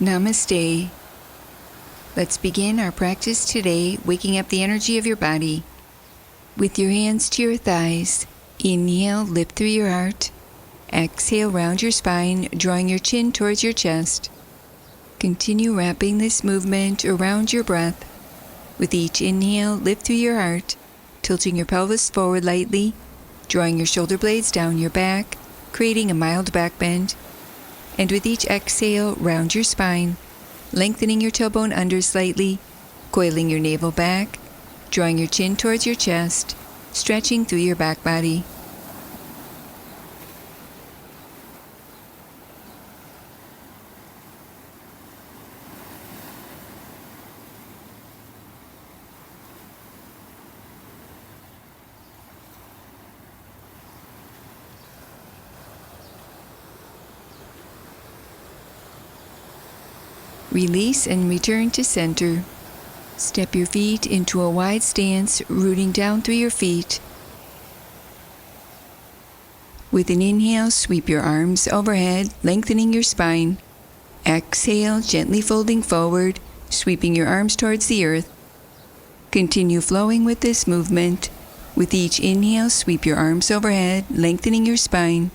Namaste. Let's begin our practice today, waking up the energy of your body. With your hands to your thighs, inhale, lift through your heart. Exhale, round your spine, drawing your chin towards your chest. Continue wrapping this movement around your breath. With each inhale, lift through your heart, tilting your pelvis forward lightly, drawing your shoulder blades down your back, creating a mild back bend. And with each exhale, round your spine, lengthening your tailbone under slightly, coiling your navel back, drawing your chin towards your chest, stretching through your back body. Release and return to center. Step your feet into a wide stance, rooting down through your feet. With an inhale, sweep your arms overhead, lengthening your spine. Exhale, gently folding forward, sweeping your arms towards the earth. Continue flowing with this movement. With each inhale, sweep your arms overhead, lengthening your spine.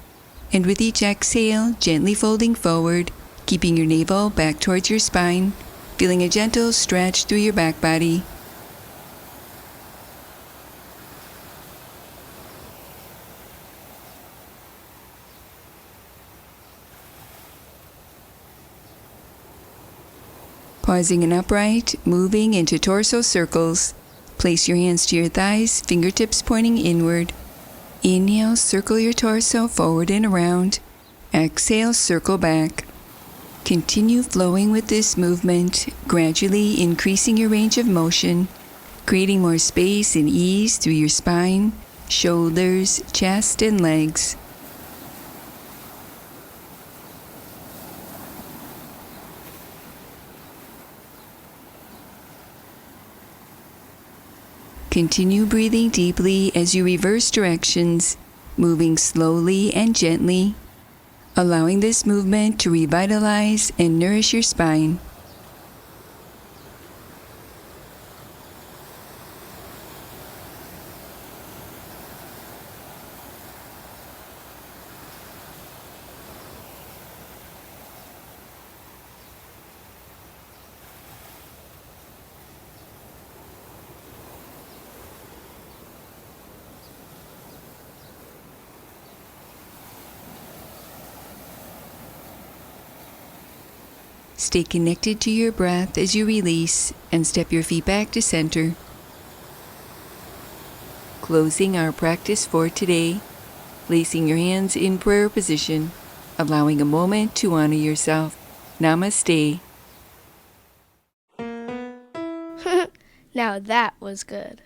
And with each exhale, gently folding forward, keeping your navel back towards your spine, feeling a gentle stretch through your back body. Pausing and upright, moving into torso circles. Place your hands to your thighs, fingertips pointing inward. Inhale, circle your torso forward and around. Exhale, circle back. Continue flowing with this movement, gradually increasing your range of motion, creating more space and ease through your spine, shoulders, chest, and legs. Continue breathing deeply as you reverse directions, moving slowly and gently, allowing this movement to revitalize and nourish your spine. Stay connected to your breath as you release and step your feet back to center. Closing our practice for today, placing your hands in prayer position, allowing a moment to honor yourself. Namaste. Now that was good.